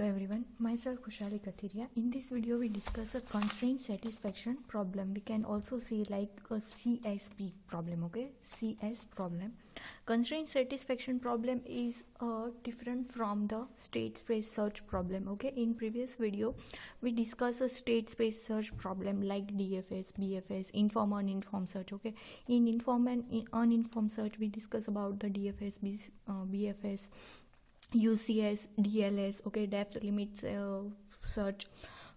Hello everyone, myself Khushali Kathiria. In this video we discuss a constraint satisfaction problem. We can also say like a CSP problem, okay? CS problem. Constraint satisfaction problem is different from the state space search problem, okay? In previous video we discussed a state space search problem like DFS, BFS, informed uninformed search, okay? In informed and uninformed search we discuss about the DFS, BFS, UCS, DLS, okay, depth limits search,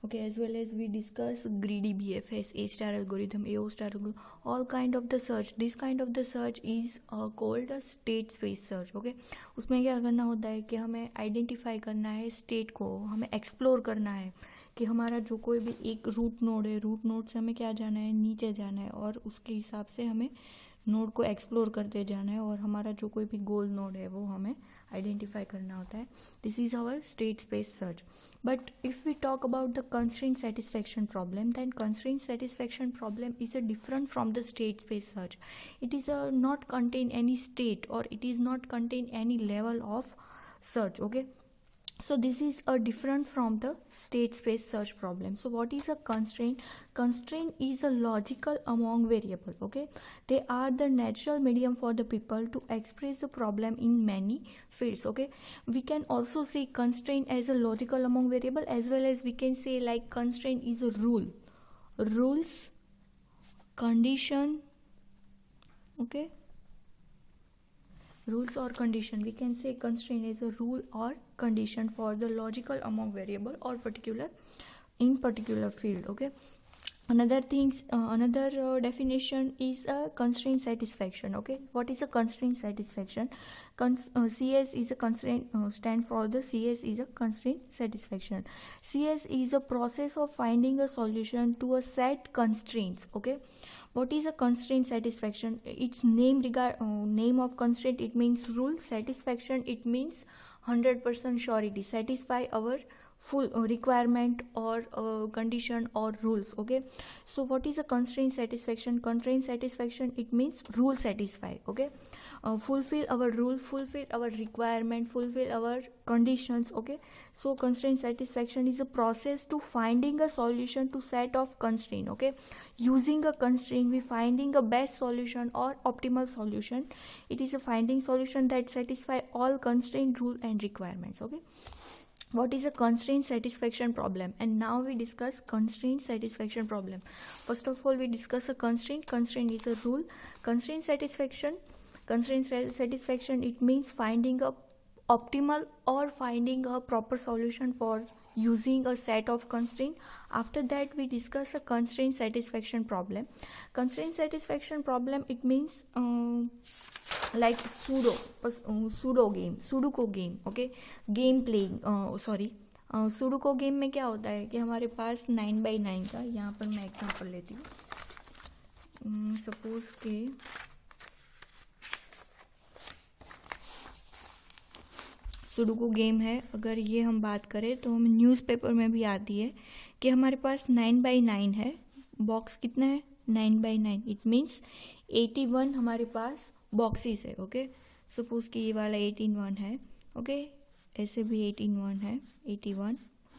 okay, as well as we discuss greedy BFS, A star algorithm, AO star algorithm, all kind of the search. This kind of the search is called a state space search, okay. उसमें क्या करना होता है कि हमें identify करना है state को, हमें एक्सप्लोर करना है कि हमारा जो कोई भी एक रूट नोड है, रूट नोड से हमें क्या जाना है, नीचे जाना है और उसके हिसाब से हमें नोड को एक्सप्लोर करते जाना है और हमारा जो कोई भी गोल नोड है वो हमें आइडेंटिफाई करना होता है. This is our state space search. But if we talk about the constraint satisfaction problem, then constraint satisfaction problem is a different from the state space search. It is not contain any state or it is not contain any level of search, okay. So this is a different from the state space search problem. So what is a constraint? Constraint is a logical among variable, okay. They are the natural medium for the people to express the problem in many fields, okay. We can also say constraint as a logical among variable, as well as we can say like constraint is a rule, rules, condition, okay, rules or condition. We can say constraint is a rule or condition for the logical among variable or particular in particular field, okay. Another things, another definition is a constraint satisfaction, okay. What is a constraint satisfaction? CS is a constraint, stand for the CS is a constraint satisfaction. CS is a process of finding a solution to a set constraints, okay. What is a constraint satisfaction? Its name name of constraint, it means rule. Satisfaction, it means 100% surety, satisfy our full requirement or condition or rules, okay. So what is a constraint satisfaction? Constraint satisfaction, it means rule satisfy, okay. Fulfill our rule, fulfill our requirement, fulfill our conditions, okay. So constraint satisfaction is a process to finding a solution to set of constraint, okay. Using a constraint we finding a best solution or optimal solution. It is a finding solution that satisfy all constraint, rule and requirements, okay. What is a constraint satisfaction problem? And now we discuss constraint satisfaction problem. First of all we discuss a constraint. Constraint is a rule. Constraint satisfaction, it means finding a optimal or finding a proper solution for using a set of constraint. After that we discuss a constraint satisfaction problem. Constraint satisfaction problem, it means like sudoku game, okay. Game playing, sorry, Sudoku game में क्या होता है कि हमारे पास 9x9 का, यहाँ पर मैं एग्जांपल लेती हूँ. सपोज के सुडोको गेम है, अगर ये हम बात करें तो हम न्यूज़पेपर में भी आती है कि हमारे पास 9x9 है. बॉक्स कितना है? 9x9. इट मीन्स 81 हमारे पास बॉक्सेस है, ओके. सपोज कि ये वाला 18-1 है, ओके. ऐसे भी 18-1 है, 81,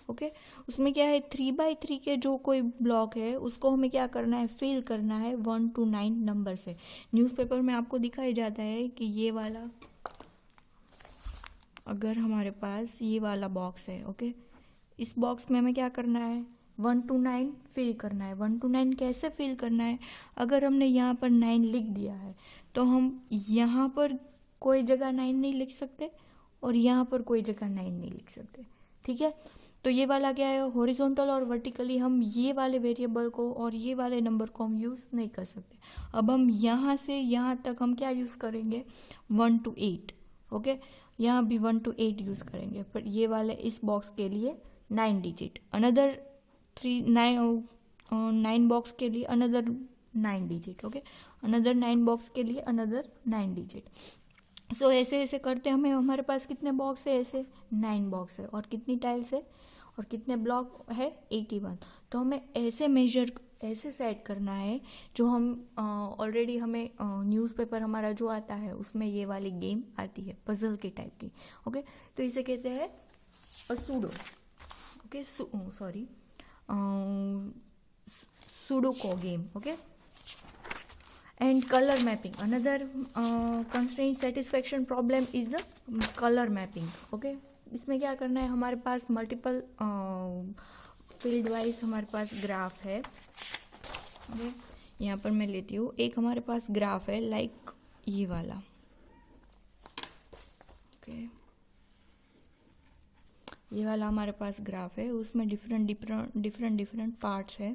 ओके. उसमें क्या है, 3x3 के जो कोई ब्लॉक है उसको हमें क्या करना है, फिल करना है 1 to 9 नंबर से. न्यूज़पेपर में आपको दिखाई जाता है कि ये वाला, अगर हमारे पास ये वाला बॉक्स है, ओके, इस बॉक्स में हमें क्या करना है, 1 to 9 फिल करना है. 1 to 9 कैसे फिल करना है? अगर हमने यहाँ पर 9 लिख दिया है तो हम यहाँ पर कोई जगह 9 नहीं लिख सकते और यहाँ पर कोई जगह 9 नहीं लिख सकते, ठीक है. तो ये वाला क्या है, हॉरिजॉन्टल और वर्टिकली हम ये वाले वेरिएबल को और ये वाले नंबर को हम यूज़ नहीं कर सकते. अब हम यहाँ से यहाँ तक हम क्या यूज़ करेंगे, 1 to 8, ओके. यहाँ भी 1 to 8 यूज़ करेंगे, पर ये वाले इस बॉक्स के लिए 9 डिजिट, अनदर 9 बॉक्स के लिए another 9 digit, okay. Another 9 box के लिए अनदर 9 डिजिट. सो ऐसे ऐसे करते हमें, हमारे पास कितने बॉक्स है, ऐसे 9 बॉक्स है और कितनी टाइल्स है और कितने ब्लॉक है, 81. तो हमें ऐसे मेजर ऐसे सेट करना है जो हम ऑलरेडी हमें न्यूज़पेपर हमारा जो आता है उसमें ये वाली गेम आती है, पजल के टाइप की, ओके. तो इसे कहते हैं a pseudo, okay, Sudoku game, okay. And color mapping, another constraint satisfaction problem is the color mapping, okay. इसमें क्या करना है, हमारे पास मल्टीपल फील्ड वाइज हमारे पास ग्राफ है, okay? यहाँ पर मैं लेती हूँ, एक हमारे पास ग्राफ है लाइक ये वाला, ओके, ये वाला हमारे पास ग्राफ है, उसमें डिफरेंट पार्ट्स है,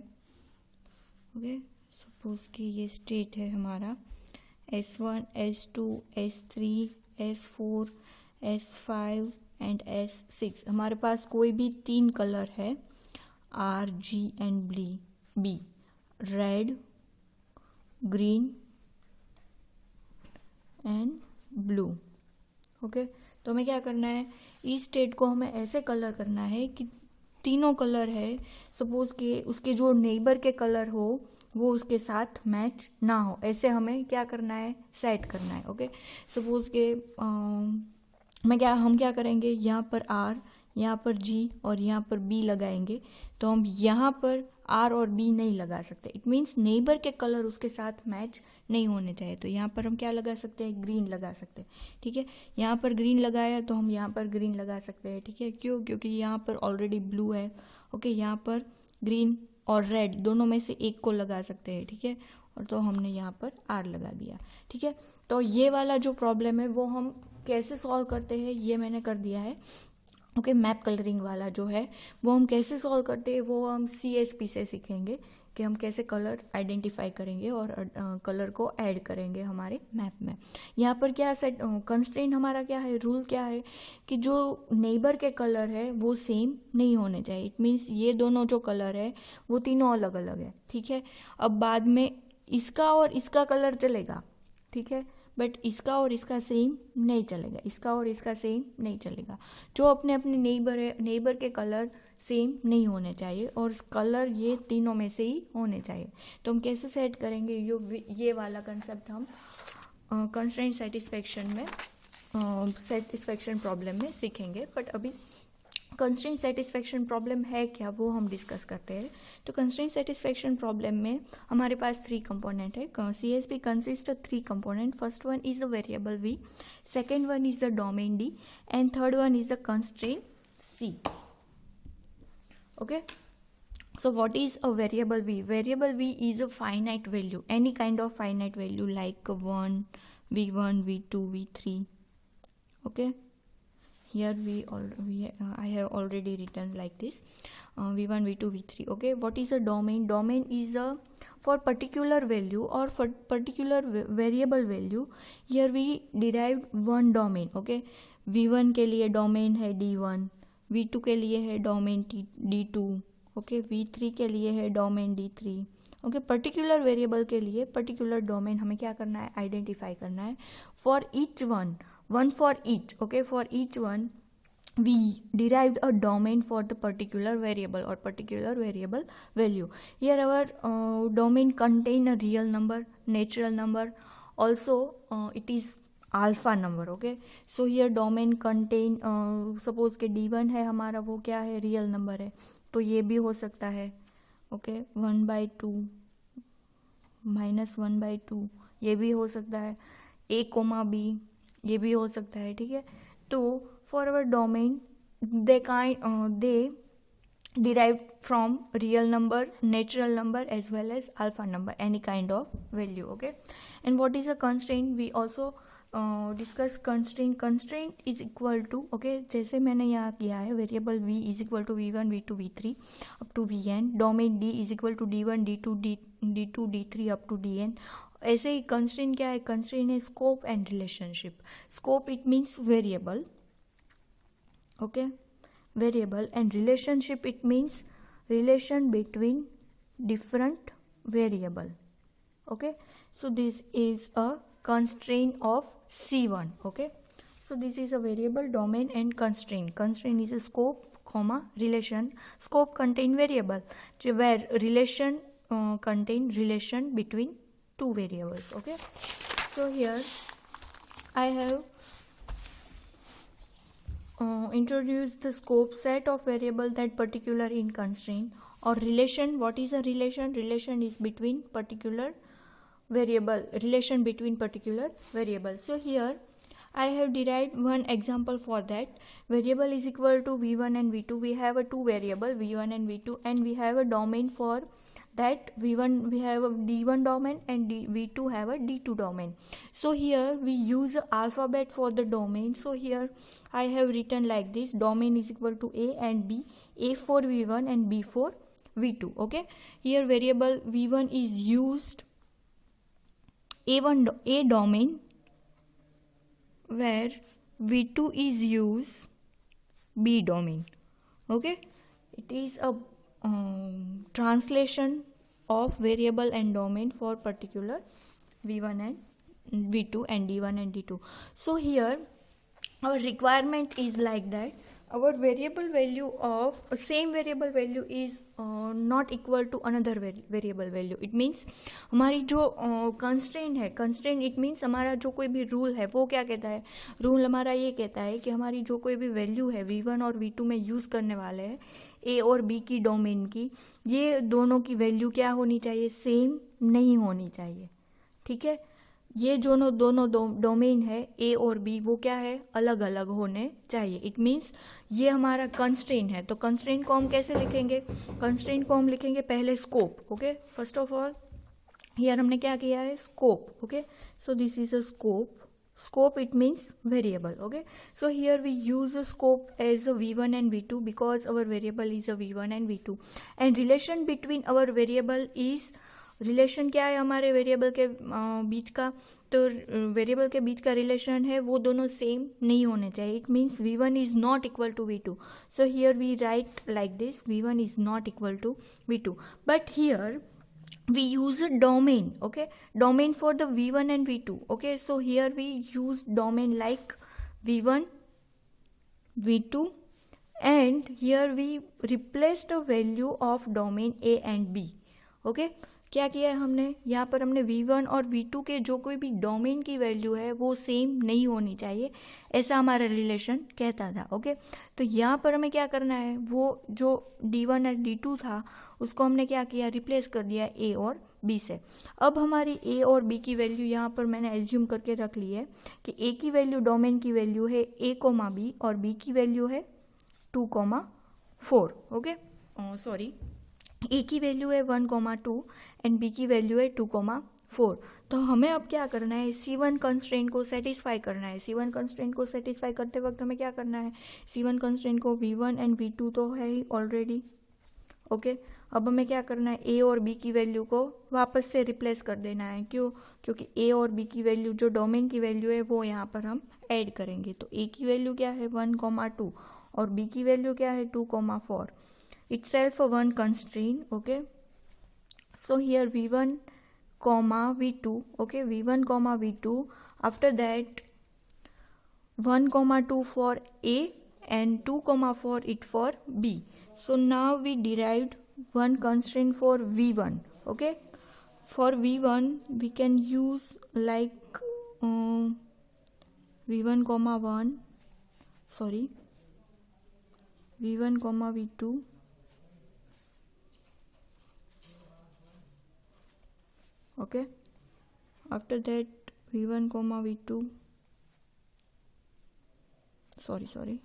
ओके। सपोज कि ये स्टेट है हमारा S1, S2, S3, S4, S5 and S6। हमारे पास कोई भी 3 कलर है R, G and B, red, green and blue, okay. तो हमें क्या करना है, इस स्टेट को हमें ऐसे कलर करना है कि तीनों कलर है, सपोज कि उसके जो नेबर के कलर हो वो उसके साथ मैच ना हो, ऐसे हमें क्या करना है, सेट करना है, ओके। सपोज के हम क्या करेंगे, यहाँ पर R, यहाँ पर G और यहाँ पर B लगाएंगे, तो हम यहाँ पर R और B नहीं लगा सकते, इट मीन्स नेबर के कलर उसके साथ मैच नहीं होने चाहिए। तो यहाँ पर हम क्या लगा सकते हैं, ग्रीन लगा सकते हैं, ठीक है। यहाँ पर ग्रीन लगाया तो हम यहाँ पर ग्रीन लगा सकते हैं, ठीक है। क्यों, क्योंकि यहाँ पर ऑलरेडी ब्लू है, ओके। यहाँ पर ग्रीन और रेड दोनों में से एक को लगा सकते हैं, ठीक है। और तो हमने यहाँ पर R लगा दिया, ठीक है। तो ये वाला जो प्रॉब्लम है वो हम कैसे सॉल्व करते हैं ये मैंने कर दिया है, ओके। मैप कलरिंग वाला जो है वो हम कैसे सॉल्व करते हैं वो हम CSP से सीखेंगे कि हम कैसे कलर आइडेंटिफाई करेंगे और कलर को ऐड करेंगे हमारे मैप में। यहाँ पर क्या सेट कंस्ट्रेंट हमारा क्या है, रूल क्या है कि जो नेबर के कलर है वो सेम नहीं होने चाहिए, इट मीन्स ये दोनों जो कलर है वो तीनों अलग अलग है, ठीक है। अब बाद में इसका और इसका कलर चलेगा, ठीक है, बट इसका और इसका सेम नहीं चलेगा, इसका और इसका सेम नहीं चलेगा। जो अपने अपने नेबर के कलर सेम नहीं होने चाहिए और कलर ये तीनों में से ही होने चाहिए। तो हम कैसे सेट करेंगे, ये वाला कंसेप्ट हम कंस्ट्रेंट सेटिस्फैक्शन प्रॉब्लम में सीखेंगे। बट अभी कंस्ट्रेंट सेटिस्फैक्शन प्रॉब्लम है क्या वो हम डिस्कस करते हैं। तो कंस्ट्रेंट सेटिस्फैक्शन प्रॉब्लम में हमारे पास 3 कंपोनेंट है। CSP consist of 3 component. First one is the variable V, second one is the domain D and third one is the constraint C, okay. So what is a variable V? Variable V is a finite value, any kind of finite value like 1, V1, V2, V3, okay. Here I have already written like this, V1, V2, V3, okay. What is a domain? Domain is a for particular value or for particular variable value. Here we derived one domain, okay. V1 के लिए domain है D1, V2 के लिए है domain D2, okay, V3 के लिए है domain D3, okay. Particular variable के लिए पर्टिकुलर डोमेन हमें क्या करना है, आइडेंटिफाई करना है। For each one for each, okay, for each one we derived a domain for the particular variable or particular variable value. Here our domain contain a real number, natural number, also it is alpha number, okay. So here domain contain suppose के D1 है हमारा, वो क्या है, real number है, तो ये भी हो सकता है, ओके। 1/2 -1/2 ये भी हो सकता है, A, B ये भी हो सकता है, ठीक है। तो for our domain they derived from real number, natural number as well as alpha number, any kind of value, okay. And what is a constraint? We also discuss constraint. Constraint is equal to, okay, जैसे मैंने यहाँ किया है, variable V is equal to V1, V2, V3 up to Vn, domain D is equal to D1, D2, D2, D3 up to Dn. ऐसे ही constraint क्या है, constraint है scope and relationship. Scope it means variable, okay, variable, and relationship it means relation between different variable, okay. So this is a constraint of C1, okay. So this is a variable, domain and constraint. Constraint is a scope, comma, relation. Scope contain variable, where relation contain relation between two variables, okay. So here I have introduce the scope set of variable that particular in constraint or relation. What is a relation? Relation is between particular variable, relation between particular variables. So here I have derived one example for that. Variable is equal to v1 and v2. We have a two variable v1 and v2, and we have a domain for that. v1 we have a d1 domain and v2 have a d2 domain. So here we use alphabet for the domain. So here I have written like this: domain is equal to a and b, a for v1 and b for v2. Okay, here variable v1 is used a domain, where v2 is used b domain. Okay, it is a translation of variable and domain for particular v1 and v2 and d1 and d2. So here our requirement is like that our variable value of same variable value is not equal to another variable value. It means हमारी जो constraint है, constraint it means हमारा जो कोई भी rule है वो क्या कहता है, रूल हमारा ये कहता है कि हमारी जो कोई भी वैल्यू है v1 और v2 में यूज़ करने वाले हैं a और b की डोमेन की, ये दोनों की वैल्यू क्या होनी चाहिए, सेम नहीं होनी चाहिए. ठीक है, ये दोनों डोमेन है ए और बी, वो क्या है, अलग अलग होने चाहिए. इट मीन्स ये हमारा कंस्ट्रेंट है. तो कंस्ट्रेंट को हम कैसे लिखेंगे, कंस्ट्रेंट को हम लिखेंगे पहले scope. Okay, first of all here हमने क्या किया है, scope. Okay, so this is a scope. Scope it means variable. Okay, so here we use a scope as a v1 and v2 because our variable is a v1 and v2, and relation between our variable is, relation क्या है हमारे variable के बीच का, तो variable के बीच का relation है वो दोनों सेम नहीं होने चाहिए. It means v1 is not equal to v2. So here we write like this, v1 is not equal to v2. But here we use a domain. Okay, domain for the v1 and v2. Okay, so here we use domain like v1 v2, and here we replace the value of domain a and b. Okay, क्या किया है हमने, यहाँ पर हमने v1 और v2 के जो कोई भी डोमेन की वैल्यू है वो सेम नहीं होनी चाहिए, ऐसा हमारा रिलेशन कहता था. ओके, तो यहाँ पर हमें क्या करना है, वो जो d1 और d2 था उसको हमने क्या किया, रिप्लेस कर दिया a और b से. अब हमारी a और b की वैल्यू यहाँ पर मैंने एज्यूम करके रख ली है कि a की वैल्यू, डोमेन की वैल्यू है a, b और b की वैल्यू है 2, 4. ओके, सॉरी, ए की वैल्यू है 1, 2 एंड बी की वैल्यू है 2, 4. तो हमें अब क्या करना है, C1 कंस्ट्रेंट को सेटिस्फाई करना है. C1 कंस्ट्रेंट को सेटिस्फाई करते वक्त हमें क्या करना है, C1 कंस्ट्रेंट को v1 एंड v2 तो है ही ऑलरेडी. ओके, अब हमें क्या करना है, a और b की वैल्यू को वापस से रिप्लेस कर देना है. क्यों, क्योंकि a और b की वैल्यू जो डोमेन की वैल्यू है वो यहाँ पर हम ऐड करेंगे. तो a की वैल्यू क्या है 1, 2 और b की वैल्यू क्या है 2, 4. itself a one constraint. Okay, so here v1 v2. Okay, v1 v2, after that 1 2 for a and 2 4 it for b. So now we derived one constraint for v1. Okay, for v1 we can use like v1 1, sorry, v1 v2, okay, after that v1 v2, sorry,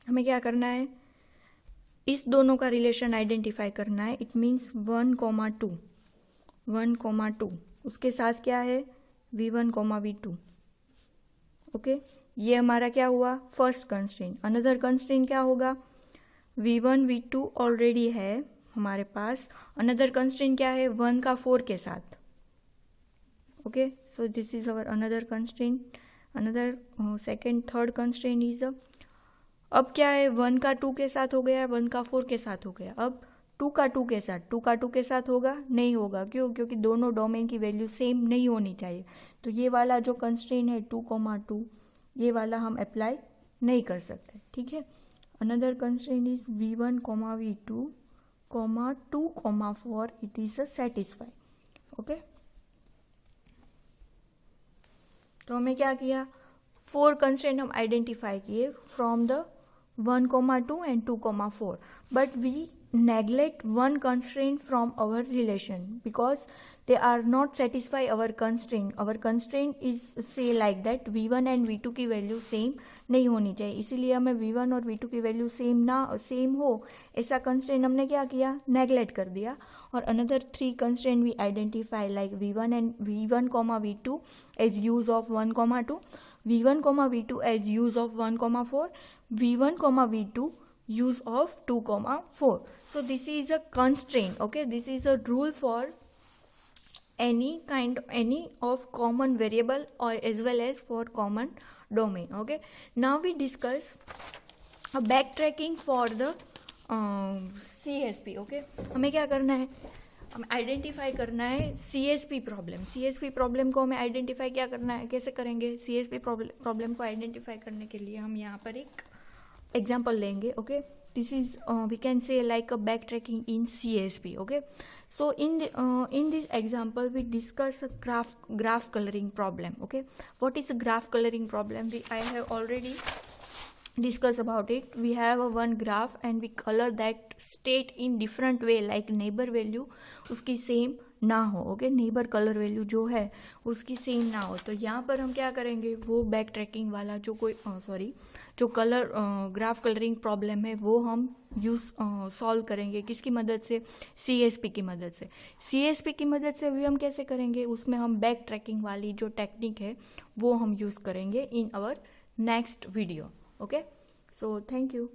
हमें क्या करना है, इस दोनों का relation identify करना है. It means 1, 2, उसके साथ क्या है v1 v2. ओके, ये हमारा क्या हुआ, फर्स्ट कंस्ट्रेंट. अनदर कंस्ट्रेंट क्या होगा, v1 v2 ऑलरेडी है हमारे पास. अनदर कंस्ट्रेंट क्या है, 1 4 के साथ. Okay, so this is our another constraint. Another second third constraint is अब क्या है, 1 2 के साथ हो गया, 1 4 के साथ हो गया. अब 2 2 के साथ, 2 2 के साथ होगा, नहीं होगा. क्यों, क्योंकि दोनों डोमेन की वैल्यू सेम नहीं होनी चाहिए. तो ये वाला जो कंस्ट्रेंट है 2 2, ये वाला हम अप्लाई नहीं कर सकते. ठीक है, another constraint is v1 v2 2 4, it is a satisfy. Okay, तो हमें क्या किया, 4 कंस्ट्रेंट हम आइडेंटिफाई किए from the 1,2 and 2,4, but we neglect one constraint from our relation because they are not satisfy our constraint. Our constraint is say like that v1 and v2 की value same नहीं होनी चाहिए, इसीलिए हमें v1 और v2 की value same हो ऐसा कंस्ट्रेंट हमने क्या किया, नेग्लेक्ट कर दिया. और another 3 constraint we identify like v1 v2 as use of 1,2, v1 v2 as use of 1,4, v1 v2 use of 2,4. So this is a constraint. Okay, this is a rule for any of common variable or as well as for common domain. Okay, now we discuss a backtracking for the CSP. Okay, हमें क्या करना है, हमें identify करना है CSP problem. CSP problem को हमें identify क्या करना है, कैसे करेंगे. CSP प्रॉब्लम को आइडेंटिफाई करने के लिए हम यहाँ पर एक एग्जाम्पल लेंगे. Okay, this is we can say like a backtracking in CSP. Okay, so in this example we discuss graph colouring problem. Okay, what is graph colouring problem? I have already discuss about it. We have a one graph and we color that state in different way, like neighbor value उसकी same ना हो. Okay, neighbour colour value जो है उसकी same ना हो. तो यहाँ पर हम क्या करेंगे, वो बैक ट्रैकिंग वाला जो कलर ग्राफ कलरिंग प्रॉब्लम है वो हम सॉल्व करेंगे. किसकी मदद से? CSP की मदद से. CSP की मदद से भी हम कैसे करेंगे, उसमें हम बैक ट्रैकिंग वाली जो टेक्निक है वो हम यूज़ करेंगे in our next video. Okay, so thank you.